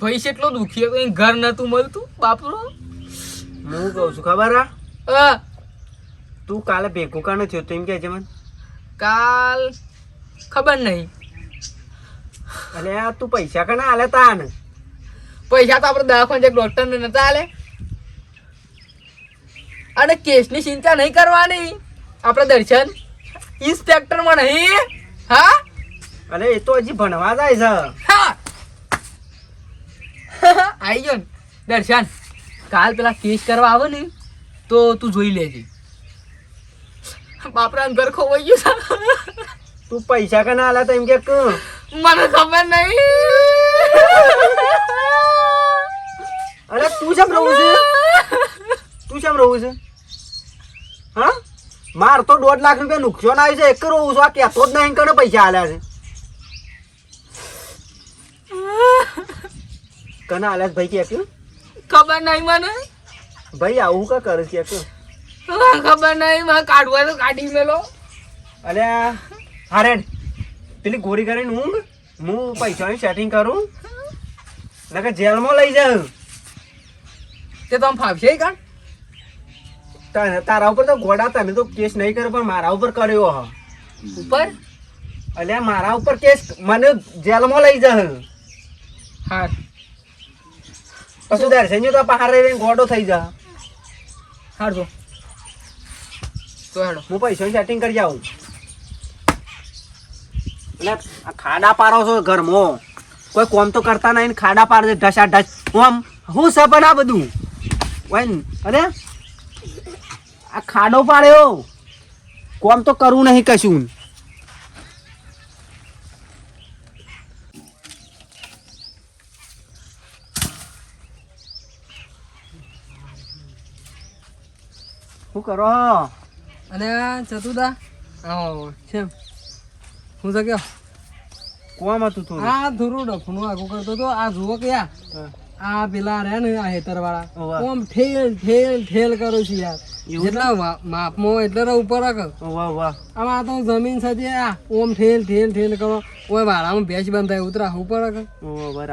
ભાઈ કેટલો દુખી હતો, ઘર નતું મળતું બાપરો. હું કહું છું ખબર હા તું કાલે ભેગું કાને થયો તો એમ કે છે મને? કાલ ખબર નહીં. અલે તું પૈસા કને આલે તાન? પૈસા તો આપણે દવાખાને ડોક્ટર ને નતા આલે. અને કેસની ચિંતા નહીં કરવાની, આપણે દર્શન ઇન્સ્પેક્ટર માં નહીં. હા અલે એ તો હજી ભણવા જાય છે. હા આઈ ગયો ને દર્શન. કાલ પેલા કેસ કરવા આવે ને તો તું જોઈ લેજે. બાપરા ઘર ખોવાઈ ગયું છે. તું પૈસા કને આલે તો એમ કે મને ખબર નહીં. અરે તું કેમ રહું છે? તું કેમ રહું છે? હા માર તો 1.5 લાખ રૂપિયા નુકસાન આવ્યું છે. એક રહું છું. આ કહેતો જ નહીં કને પૈસા આલ્યા છે. કને આલ્યા છે ભાઈ કે ખબર નહીં મને. ભાઈ આવું કા કરે છે કે ખબર નહીં. મને કાઢવા તો કાઢી મેલો. અલે હારે પેલી ગોળી કરીને ઊંઘ. હું પૈસાની સેટિંગ કરું નકર જેલમાં લઈ જાઉં. તે તમે ફાવશે કાઢ. તારા ઉપર તો ગોડા તને તો કેસ નહીં કર્યો પણ મારા ઉપર કર્યો હ. ઉપર અલ્યા મારા ઉપર કેસ મને જેલમાં લઈ જા. હા પછી દર્શન તો બહાર રહીને ગોડો થઈ જા. હાડો તો હેડો હું પૈસાની સેટિંગ કરી આવું. એટલે આ ખાડા પારો છો ઘરમાં, કોઈ કોમ તો કરતા નહીં ને ખાડા પાડે ઢસા ઢસ. આમ હું છે પણ આ બધું અરે આ ખાડો પાડ્યો, કોમ તો કરવું નહીં કશું. શું કરો? અને ચતુદા આવો છે હું તો કયો કોમ હતું થોડું. આ થોડું ડફનું આગું કરતો તો. આ જુઓ કે આ પેલા રહ્યા ને આ હેતર વાળા ઓમ ઠેલ ઠેલ ઠેલ કરું છું યાર. જેટલા માપમાં એટલે ઉપર વાહ વાહ. આમાં તો જમીન છે આ ઓમ ઠેલ ઠેલ ઠેલ કરો. ઓય વાળામાં ભેંસ બંધાય ઉતરા ઉપર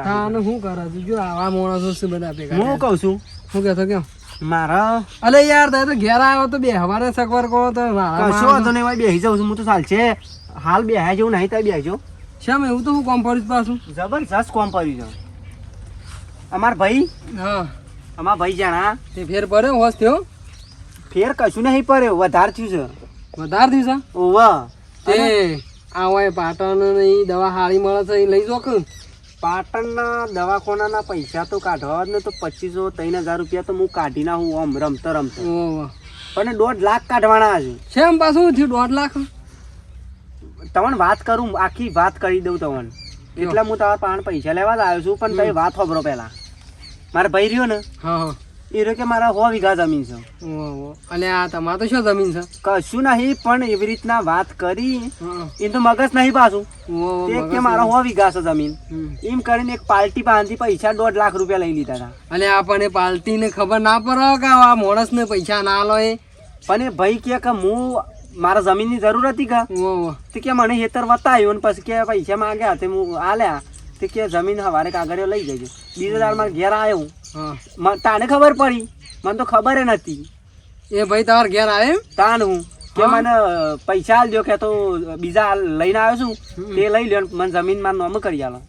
હા ને શું કરે છે જો આવા માણસો છે બધા ભેગા. હું કઉ છું શું કહેતો કેમ મારા અલે યાર તો ઘેર આવ્યો તો બે હવારે સગવર કરો તો કશો વાંધો નહીં ભાઈ બેસી જાઉં છું. હું તો ચાલ છે હાલ બેહાય જેવું નહીં ત્યાં બેસજો. શેમ એવું તો હું કોમ પડ્યું પાછું જબરજસ્ત કોમ પડ્યું છે. અમાર ભાઈ હા અમાર ભાઈ જાણા તે ફેર પડ્યો હોશ થયો. ફેર કશું નહીં પડ્યો, વધારે થયું છે. વધારે થયું છે ઓવા તે આ હોય પાટણ ની દવા હારી મળે છે એ લઈ જોક. પાટણના દવાખાનાના પૈસા તો કાઢવા જ ને તો 2500-3000 રૂપિયા તો હું કાઢી નાખું આમ રમતો રમતો. પણ 1.5 લાખ કાઢવાના છે. શેમ પાછું થયું 1.5 લાખ? તમને વાત કરું, આખી વાત કરી દઉં તમને. એટલે હું તમારા પાસે પૈસા લેવા જ આવ્યો છું. પણ તમે વાત સાંભળો પેલા. મારા ભાઈ રહ્યો ને હા એ રહ્યો કે મારા 100 વીઘા જમીન છે. અને આ તમારે તો શું જમીન છે? કશું નહીં પણ એવી રીતના વાત કરી એ તો મગજ નહીં પાછું. કે મારા 100 વીઘા છે જમીન એમ કરીને એક પાર્ટી પાસેથી પૈસા 1.5 લાખ રૂપિયા લઈ લીધા હતા. અને આપણને પાર્ટી ને ખબર ના પડે કે આ માણસ ને પૈસા ના લો એ. પણ એ ભાઈ કે હું મારા જમીન ની જરૂર હતી કે મને હેતર વતાવ્યું પછી કે પૈસા માંગ્યા તે હું આલ્યા તે કે જમીન હવારે કાગળિયો લઈ જજો. બીજો દાડ મારે ઘેર આવ્યો તાને ખબર પડી, મને તો ખબર નથી. એ ભાઈ તમારે ઘેર આવે તાન હું કે મને પૈસા આલજો કે તો બીજા લઈને આવ્યો છું તે લઈ લ્યો મને જમીન માં નોમ કરી આલો.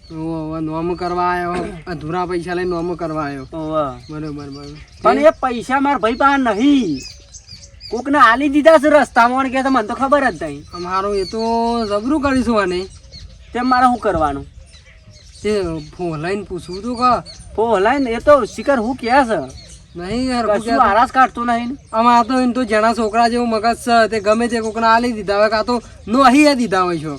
નોમ કરવા આવ્યો અધૂરા પૈસા લઈને નોમ કરવા આવ્યો. બરોબર બરોબર. પણ એ પૈસા મારા ભાઈ પાસે નહીં, કોક ને આલી દીધા છે રસ્તામાં કે મને તો ખબર જ નહીં. અમારું એ તો જબરું કરીશું અને તેમ મારે શું કરવાનું? તે ફોલાઈને પૂછવું તું કે ફોલાઈને એ તો શિખર હું કે છે નહીં યાર કશું આરાસ કાઢતું નહીં. આમાં તો એમ તો જણા છોકરા જેવું મગજ છે તે ગમે તે કોકને આલી દીધા હોય કાં તો નો અહીં દીધા હોય છો.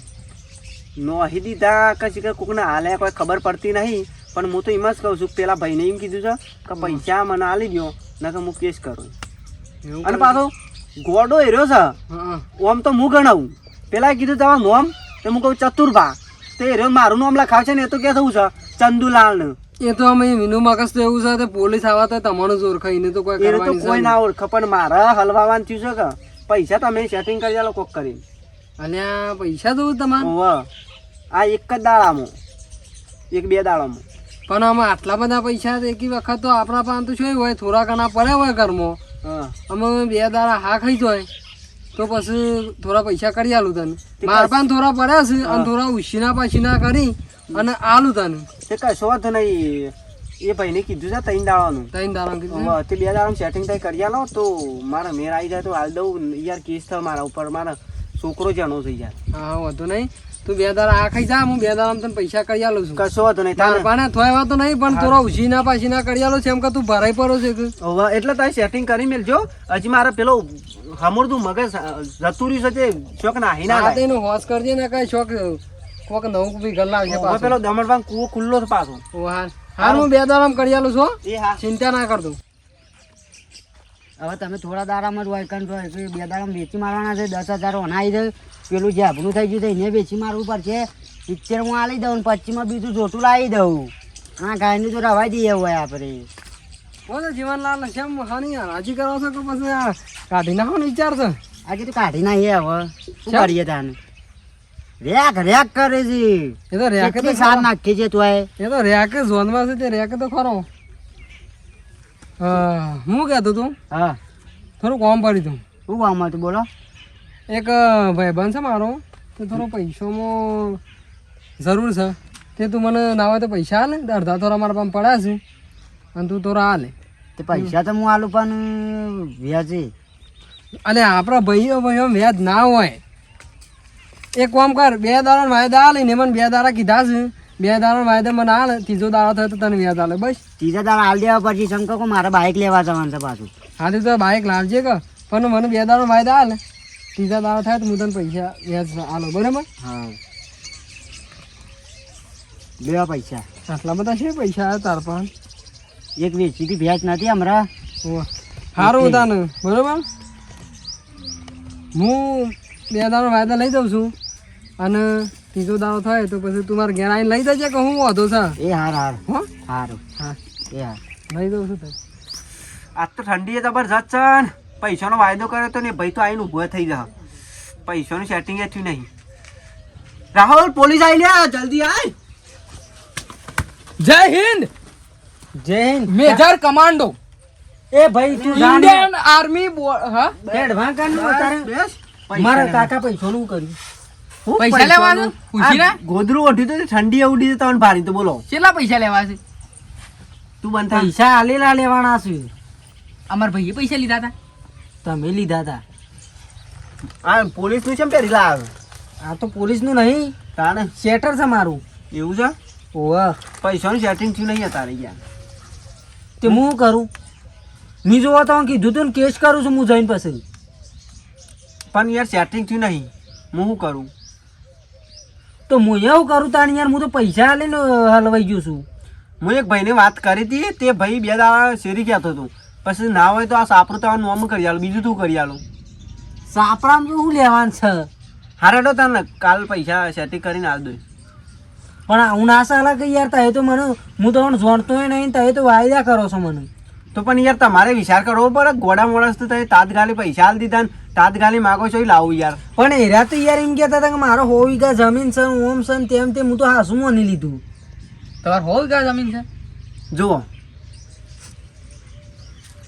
નો અહીં દીધા કે શિખર કોકને આલે કોઈ ખબર પડતી નહીં. પણ હું તો એમ જ કહું છું પેલા ભાઈને એમ કીધું છે કે પૈસા મને આલી દો નકર હું કેસ કરું. અને પાછો ગોડો એર્યો છે ઓમ તો હું ગણાવું. પેલા કીધું તમારું નોમ તો હું કહું ચતુરભા તે એર્યો મારું નામ લખાવ છે ને એ તો કે થવું છે ચંદુલાલ ને. એ તો અમે વિનુ મગજ તો એવું છે પોલીસ આવા તો તમારું જોર ખાઈને તો કોઈ ના ઓળખે. પણ મારા હલવાવાન થયું છે કે પૈસા તમે સેટિંગ કરી આલો કોક કરી. અને આ પૈસા દઉં તમારે આ એક જ દાડામાં 1-2 દાડામાં પણ આમાં આટલા બધા પૈસા તો એકી વખત તો આપણા પાસે તો શું હોય થોડા ઘણા પડ્યા હોય ઘરમાં હા અમે 2 દાડા હા ખાઈ જાય તો પછી થોડા પૈસા કરી આલું તને મારા પાસે થોડા પડ્યા છે અને થોડા ઉછીના પાછીના કરી અને આલું તને તે કશો વાંધો નહીં એ ભાઈને કીધું છે 3 દાડાનું 3 દાડા કીધું હવે તે 2 દાડાનું સેટિંગ થઈ કરી આલો તો મારા મેર આવી જાય તો હાલ દઉં યાર કેસ થાય મારા ઉપર મારા છોકરો જાણો છે યાર હા વાંધો નહીં તું 2 દાડા આ ખાઈ જા હું 2 દાડામાં તને પૈસા કરી આલું છું કશો વાંધો નહીં તાર પાને થોય તો નહીં પણ થોડા ઉછીના પાછીના કરી આલો છે એમ કે તું ભરાઈ પડો છે કે હવે એટલે તારે સેટિંગ કરી મેલજો હજી મારે પેલો હમુરદું મગજ જતું રહ્યું છે તે શોખ નાહી ના હા તેનો હોશ કરજે ને કઈ શોખ કોક નવું બી ઘર લાવશે હવે પાછો પેલો દમણભાઈ કૂવો ખુલ્લો છે પાછો હા હું 2 દાડામાં કરી આલું છું એ હા ચિંતા ના કરતો હવે તમે થોડા દાડામાં જ વાયકન તો 2 દાડામાં વેચી મારવાના છે 10,000 અનાઈ દે પેલું જે આપણું થઈ ગયું છે એને વેચી મારવું પડશે 70 માં આલી દઉં 25 માં બીજું જોટું લાવી દઉં હા ગાયનું તો રવાઈ દઈએ હોય આપણે બોલો જીવનલાલ કેમ હાની રાજી કરો છો કે પછી આ કાઢી નાખો ને વિચાર છે આજે તો કાઢી નાખીએ હવે શું કરીએ તાને રેક રેક કરે છે એ તો રેકે તો કેટલી સાર નાખી છે તું એ તો રેકે ઝોનમાં છે તે રેકે તો ખરો હું કહેતો તું હા થોડું કોમ પડી તું શું કામ હતું બોલો એક ભાઈબંધ છે મારો તો થોડો પૈસામાં જરૂર છે તે તું મને ના હોય તો પૈસા હાલે અડધા થોડા મારા પાસે પડ્યા છે અને તું થોડા હાલે તે પૈસા તો હું આલું પણ વ્યાજે અને આપણા ભાઈઓ વ્યાજ ના હોય એક કામ કર 2 દાડા વાયદા હાલે ને મને 2 દાડા કીધા છે 2 દાડા વાયદા મને હાલે 3જો દાડો થાય તો તને વ્યાજ હાલે બસ 3 દાડા હાલ દેવા પછી શંકર કો મારે બાઇક લેવા જવાનું છે પાછું હા તો બાઇક લાવજે કે પણ મને 2 દાડા વાયદા હાલે 3 દાડા થાય તો હું તને પૈસા વ્યાજ હાલો બરાબર હા લેવા પૈસા આટલા બધા છે પૈસા તાર પણ એક વેચી ભેંસ નથી હમણાં સારું તને બરાબર હું 2 દાડા વાયદા લઈ જાઉં છું અને 3જો દાડો થાય તો પછી તું મારે ઘેર આવીને લઈ જજે કે હું વાંધો છે એ હાર હો સારું હા એ હાર લઈ જાઉં છું તારે આજ તો ઠંડી જબરજસ્ત છે ને પૈસાનો વાયદો કર્યો તો ને ભાઈ તો આવીને ઊભો થઈ જા પૈસાનું સેટિંગ થયું નહીં રાહુલ પોલીસ આવી લે જલ્દી આય જય હિન્દ જય હિન્દ મેજર કમાન્ડો એ ભાઈ તું ઇન્ડિયન આર્મી હા એડવાન્સ કાઢ તારે બેસ મારા કાકા પૈસાનું કર્યું પૈસા લેવાનું પૂછીને ગોદરું ઓઢ્યું તો ઠંડી ઉડી તો તમને ભારી તો બોલો કેટલા પૈસા લેવા છે તું બંધ થા પૈસા આલેલા લેવાના છે અમાર ભાઈએ પૈસા લીધા હતા તમે લીધા હતા આ પોલીસ નું કેમ પહેરી લાવ આ તો પોલીસનું નહીં તાને શેટર છે મારું એવું છે ઓવા પૈસાનું સેટિંગ થયું નહીં તારે યાર તે હું શું કરું ની જોવા તો કીધું તું ને કેસ કરું છું હું જઈને પછી પણ યાર સેટિંગ થયું નહીં હું શું કરું તો હું એવું કરું તાણી યાર હું તો પૈસા લઈને હલવાઈ ગયો છું હું એક ભાઈને વાત કરી હતી તે ભાઈ 2 દાડા શેરી કહેતો હતો પછી ના હોય તો આ સાપરું તો નોમ કરી આલું બીજું તું કરી આલું સાપરામાં તો શું લેવાનું છે હારે તો તને કાલ પૈસા સેટિંગ કરીને આલ દો પણ હું ના સાલા કે યાર તમે તો મને હું તો જાણતો નહીં તમે તો વાયદા કરો છો મને તો પણ યાર તમારે વિચાર કરવો પડે ગોડા મોડસ તો તમે તાત્કાલિક પૈસા આલ દીધા ને તાત્કાલિક માગો છો એ લાવું યાર પણ એરા તો યાર એમ કહેતા હતા કે મારો 100 વીઘા જમીન છે ઓમ છે ને તેમ હું તો હાસું માની લીધું તમારે હોય કા જમીન છે જુઓ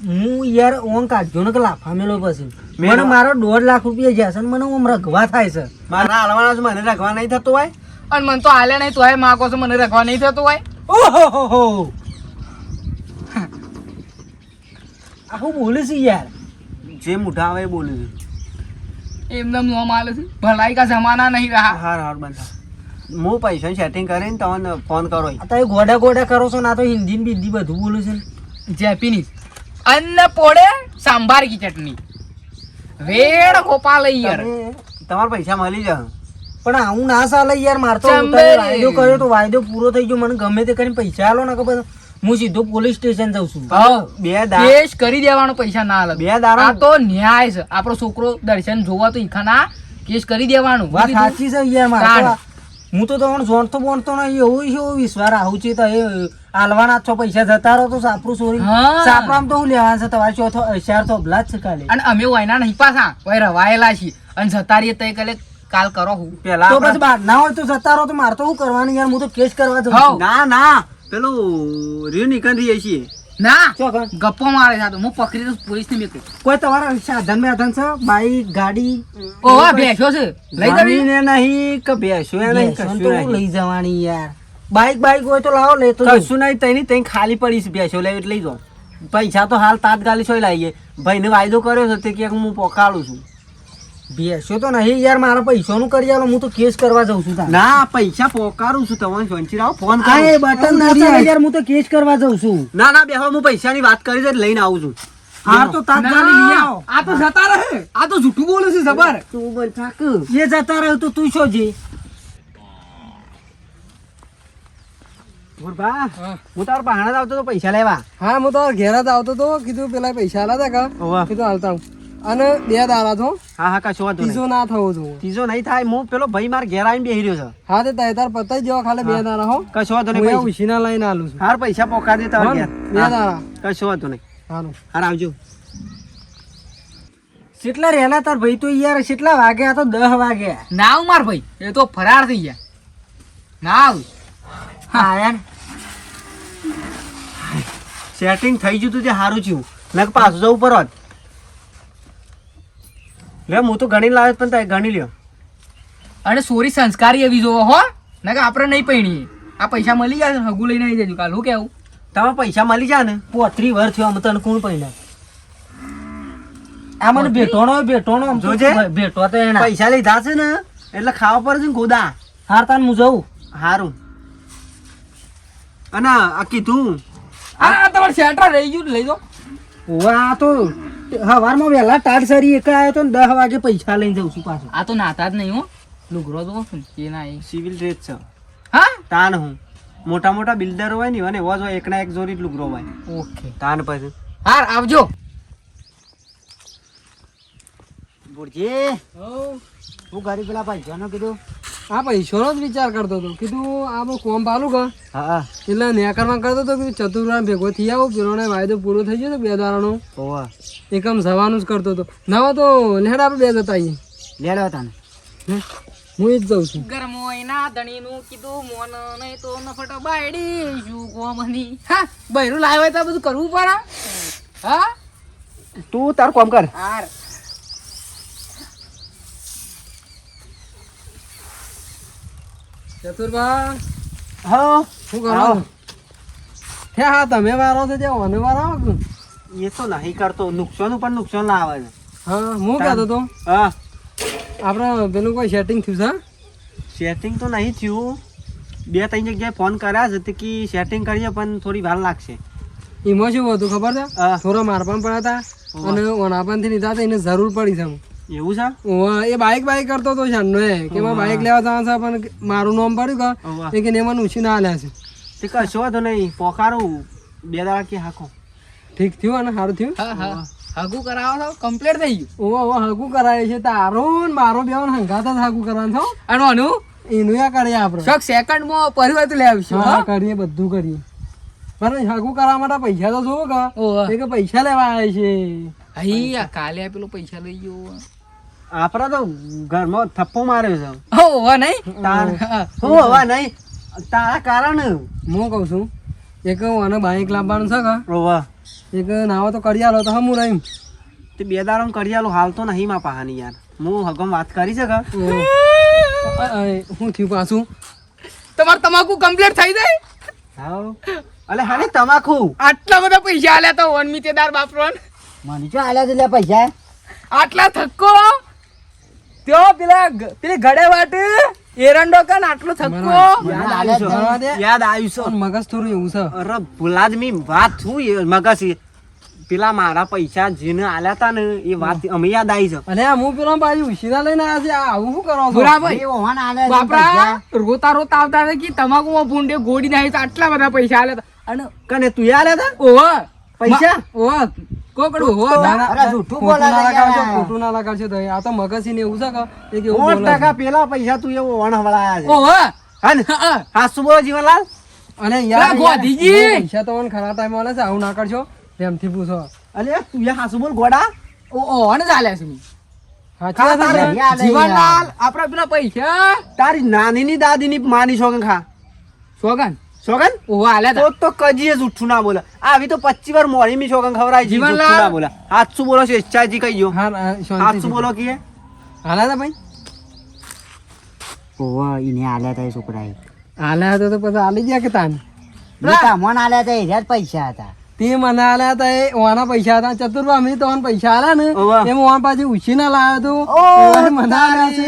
હું યાર ઓમ કાઢ્યો ને કે લાફા મેલો પછી મેલો? મને મારો 1.5 લાખ રૂપિયા જ્યાં છે ને મને ઓમ રગવા થાય છે મારા હાલવાના છે મને રાખવા નહીં થતું હોય અને મને તો હાલે નહીં તોય માગો છો મને રાખવા નહીં થતું હોય ઓહો આવું બોલે છે યાર જે મોઢા આવે એ બોલે છે એમને નોમ આલે છે ભલાઈ કા જમાના નહીં રહા હાર હાર બંધા હું પૈસાની સેટિંગ કરીને તમને ફોન કરો આ તમે ગોડા ગોડા કરો છો ના તો હિન્દી ને બિંદી બધું બોલે છે જેપીનીઝ અન્ન પોડે સાંભાર કી ચટણી વેડ ગોપાલ યાર તમારા પૈસા મળી જાય પણ આવું ના ચાલે યાર માર તો ચંબે. તમે વાયદો કર્યો તો વાયદો પૂરો થઈ ગયો મને ગમે તે કરીને પૈસા આલો ને કે પછી હું સીધો પોલીસ સ્ટેશન જાઉં છું હા 2 દાડા કેસ કરી દેવાનો પૈસા ના આલે 2 દાડા આ તો ન્યાય છે આપણો છોકરો દર્શન જોવા તો ઈખાના કેસ કરી દેવાનું વાત સાચી છે યાર મારે તો તાણ. હું તો તમને જોણતો બોણતો નહીં એવું એવો વિશ્વાસ આવું છે તો એ આલવાના છો પૈસા જતા રહો તો સાપરું ચોરી હા. સાપરામ તો હું લેવાનું છે તમારે ચોથો શહેર તો અબલા જ છે કાલે અને અમે વાયના નહીં પાછા કોઈ રવાયેલા છીએ અને જતા રહીએ તય કાલે કાલ કરો હું પેલા તો પછી બહાર ના હોય તો જતા રહો તો મારે તો શું કરવાનું યાર હું તો કેસ કરવા હાઉ. જાઉં ના ના પેલું રહ્યું નીકળી છીએ ના ચોકન ગપ્પો મારે છે આ તો હું પકડી તો પોલીસ ને મેકું કોઈ તમારા સાધન મેધન છે બાઈક ગાડી ઓવા બેસ્યો છે લઈ જવી જમીને નહીં કે બેસ્યું એ નહીં, બેસવાનું કશું તો નહીં. લઈ જવાની યાર બાઈક હોય તો લાવો લેતો જઉં. કશું નહીં તઈ તઈ ખાલી પડી છે બેસ્યો લે એટલે લઈ જાઓ પૈસા તો હાલ તાત્કાલિક સોય લાવીએ ભાઈને વાયદો કર્યો છે તે કે હું પોકાડું છું બેસ્યો તો નહીં યાર મારા પૈસાનું કરી આલો હું તો કેસ કરવા જાઉં છું તાર. ના પૈસા પોકાડું છું તમને શાંતિ રહો ફોન આ એ કરો બટન ના ચાલે યાર હું તો કેસ કરવા જાઉં છું ના ના બેહો હું પૈસાની વાત કરી છે લઈને આવું છું હાર તો તાત્કાલિક લઈ આવો આ તો જતા રહે આ તો જૂઠું બોલે છે જબર તું બોલ થાક એ જતા રહ્યો તો તું શું જે બા હું તારો બહાણા જ આવતો તો પૈસા લેવા હા હું તો ઘેર જ આવતો તો કીધું પેલા પૈસા આલા તા ઓવા. કીધું હાલતા હું અને 2 દાડા તો હા હા કશો વાંધો નહીં. ત્રીજો ના થવો જોઈએ ત્રીજો નહીં થાય હું પેલો ભાઈ માર ઘેર આવીને બેહી રહ્યો છે હા તે તાર પતાઈ જેવા ખાલી 2 દાડા હો કશો વાંધો હું નહીં એ ઉછીના લઈને આલું છું હાર પૈસા પોકાડી દેતા હો ને? ઘેર 2 હા, દાડા કશો વાંધો નહીં હારું હાર આવજો કેટલા રહેલા તાર ભાઈ તો યાર કેટલા વાગ્યા તો 10 વાગ્યા ના આવું માર ભાઈ એ તો ફરાર થઈ ગયા ના આવું હા યાર સેટિંગ થઈ ગયું તું તે સારું થયું નક પાછું જવું પર હોત લે હું તો ગણી લાવ્યો પણ તારે ગણી લ્યો અને સોરી સંસ્કારી એવી જોવો હો ના કે આપણે નહીં પૈણીએ આ પૈસા મળી જાય હગું લઈને આવી જજો કાલ હું કેવું તમે પૈસા મળી જાય ને 35 વર્ષ થયો આમ તને કોણ પહેલા આ મને ભેટોનો આમ તો જોજે. ભેટો તો એના પૈસા લીધા છે ને એટલે ખાવા પર છે ને ગોદા હાર તાન હું જઉં સારું અને આ કીધું આ તમારે સેન્ટર રહી ગયું લઈ દો આ તો સવારમાં વહેલા ટાઢ સરી એક આવ્યો તો ને 10 વાગે પૈસા લઈને જઉં છું પાછો આ તો નાતા જ નહીં હો લુગરો તો એ ના એ સિવિલ ડ્રેસ છે હા તાન હું મોટા મોટા બિલ્ડર હોય ને અને એવો જ હોય એકના એક જોડી જ લુગરો હોય ઓકે તાન પછી હાર આવજો બોરજી હું ઘરે પેલા પૈસાનો કીધું આ પૈસાનો જ વિચાર કરતો હતો કીધું આપણું કોમ પાલું કે હા એટલે નેકરમાં કરતો હતો કે ચતુર્વાર ભેગો થઈ આવો પેલોને વાયદો પૂરો થઈ ગયો તો 2 દાડાનો ઓવા એકમ જવાનું જ કરતો હતો નવા તો લેડ આપણે 2 જતા આવીએ લેડો તાને હે? હું જ જઉં છું ગરમોયના ધણીનું કીધું મોન નહીં તો નફટ બાયડી શું કોમની હા બૈરું લાવ્યો હોય તો બધું કરવું પડે હા તું તાર કોમ કર હાર ચતુરભા હા શું કરો હે હા તમે વારો છે જે મને વારો આવો કે? એ તો નહીં કરતો નુકસાન ઉપર નુકસાન ના આવે છે હા હું કહેતો હતો હા આપણે પેલું કોઈ સેટિંગ થયું છે સેટિંગ તો નહીં થયું 2-3 જગ્યાએ ફોન કર્યા છે તે કે સેટિંગ કરીએ પણ થોડી વાર લાગશે એમાં શું હતું ખબર છે હા. થોડા મારપાન પણ હતા અને ઓનાપાન થી લીધા હતા એને જરૂર પડી છે એવું છે ઓવા, એ બાઈક કરતો હતો શાનનો એ કે મારે બાઈક લેવા જવાનું છે પણ મારું નામ પડ્યું ઓવા. કે એ કે ને મને ઉછીના આલ્યા છે તે કશો વાંધો નહીં પોકારું 2 દાડા કે હાખો ઠીક થયું અને સારું થયું હા હા હગું કરાવો તો કમ્પ્લીટ થઈ ગયું ઓવા ઓવા હગું કરાય છે તારો ને મારો બેવાનો હંગાત જ હગું કરવાનું છે હો. અને આનું એનું યા કરીએ આપણે શોખ સેકન્ડમાં પરિવર્તન લઈ આવીશું હા હા કરીએ બધું કરીએ પણ હગું કરવા માટે પૈસા તો જોવો કે ઓવા. એ કે પૈસા લેવા આવે છે અહીં આ કાલે આ પેલો પૈસા લઈ ગયો આપડે તો ઘરમાં થપ્પો માર્યો છે હો નહીં તાર હા. હું હવા નહીં તારા કારણ હું કહું છું એક આને બાઈક લાવવાનું છે કે ઓવા એક નાવા તો કરી આલો તો હમું રહીમ તે 2 દાડા કરી આલું હાલ તો નહીં માં પાહાની યાર હું હગમ વાત કરી છે કે હું થયું પાછું તમારે તમાકુ કમ્પ્લીટ થઈ જાય હાવ અલે હાને તમાકુ આટલા બધા પૈસા આલ્યા તો વનમિતેદાર બાપરોન મને શું આલ્યા છે લે પૈસા આટલા થક્કો ત્યો પેલી ગળે વાટ એરંડો કન આટલો થક્કો યાદ આવ્યું જવા દે. છે યાદ આવ્યું છે પણ મગજ થોડું એવું છે અરે ભુલાદમી વાત શું એ મગજ એ? પેલા મારા પૈસા જેને આલ્યા તા ને એ વાત અમે યાદ આવી છે અને આ હું પેલો બાજુ ઉછીના લઈને આવ્યા છે આ આવું શું કરો છો બરાબર એ ઓહન આલ્યા છે બાપરા પૈસા. રોતા રોતા આવતા હતા કે તમાકુમાં ભૂંડે ગોળી નાખી તો આટલા બધા પૈસા આલ્યા હતા અને કને તું આલ્યા તા ઓહો પૈસા ઓવા કોકડું હો ના, ના, અરે જૂઠું ખોટું બોલે ના છે લગાડશો, યાર. ખોટું ના લગાડશો તો આ તો મગજ ને એવું છે કે એક એવું બોલે 5% છે. પેલા પૈસા તું એવો વણ હવળાયા છે ઓહો હા ને હા. હાસુ બોલો જીવનલાલ અને અરે યાર ગોધીજી! પૈસા તો મને ખરા ટાઈમ મળે છે આવું ના કરશો પ્રેમથી પૂછો અલે તું એ હાસુ બોલ ગોડા ઓહો ને ચાલ્યા છે સાચી વાત છે? તારે યાદ જીવનલાલ આપડા પેલા પૈસા તારી નાનીની દાદીની માની છો કે ખા સોગન સોગન ઓવા આલ્યા તો કજીએ જૂઠું ના બોલે આવી તો 25 વાર મોરી મી સોગન ખવરાઈ જી જીવનલાલ. જૂઠું ના બોલે હાચું બોલો છે ઈચ્છાજી કહી ગયો હા હાચું શાંતિ બોલો કીએ હાલા હતા ભાઈ ઓવા એને આલ્યા હતા એ છોકરાએ હાલા હતા તો પછી હાલી ગયા કે તાન તમને આલ્યા હતા એના જ પૈસા હતા તે મને આલ્યા હતા એ ઓના પૈસા હતા ચતુર્ભા અમે તો ઓન પૈસા આલ્યા ને ઓવા. એમ ઓન પાછી ઉછીને લાવ્યો તો એવાને મને આલ્યા છે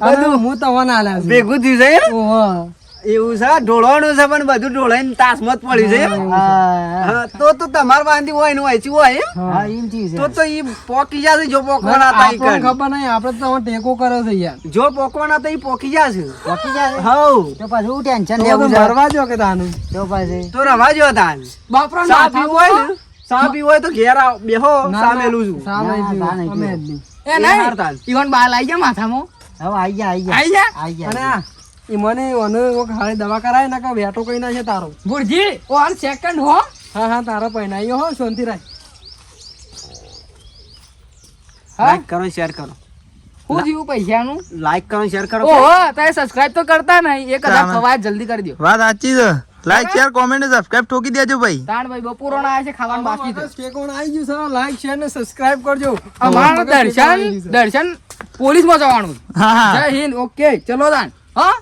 અને હું તમને આલ્યા છે ભેગું થયું છે એમ? ઓવા. એવું છે ઢોળવાનું છે પણ બધું ઢોળાઈને તાસમત પડી છે એમ? હા, તો તમાર બાંધી હોય ને વાંચી હોય એમ? હા એમ થયું તો ઈ પોકી જશે જો પોકવાના હતા ઈ આપણને કણ. ખબર નહીં આપણે તો તમારે ટેકો કર્યો છે યાર જો પોકવાના હતા ઈ પોકી જશે પકી જાય હઉ તો પછી હું ટેન્શન તો લેવું છે મરવા જો કે તાનું તો પછી તો રવા જો તાન બાપરા સા પીવું હોય ને સા પીવું હોય તો ઘેર આવ બેહો સામેલું છું સા નહીં ના, પીવું. સા નહીં અમે પીવું. જ નહીં. એ એ નહીં હારતા જ. ઈવન બાલ આઈ ગયા માથામાં હવે આઈ જા આઈ જા આઈ અને જા આ ઈ મને ઓને કોક હારી દવા કરાય ને કે વેટો કઈ ના છે તારો ગુરજી ઓન સેકન્ડ હો હા હા તારો પહેનાયો હો શાંતિ રાખ લાઈક કરો શેર કરો હું જીવું પૈસાનું લાઈક કરો શેર કરો ઓહો તમે સબસ્ક્રાઇબ તો કરતા નહીં 1000 થવા જલ્દી કરી દો વાત સાચી છે લાઈક શેર કોમેન્ટ સબસ્ક્રાઇબ ઠોકી દેજો ભાઈ તાણ ભાઈ બપોરો ના આવે છે ખાવાનું બાકી છે ટેકોણ આવી ગયું છે લાઈક શેર ને સબસ્ક્રાઇબ કરજો અમારું મગજ ટેકોણ આવી દર્શન ગયું છે. દર્શન પોલીસમાં જવાનું હા હા જય હિન્દ ઓકે ચલો તાણ હા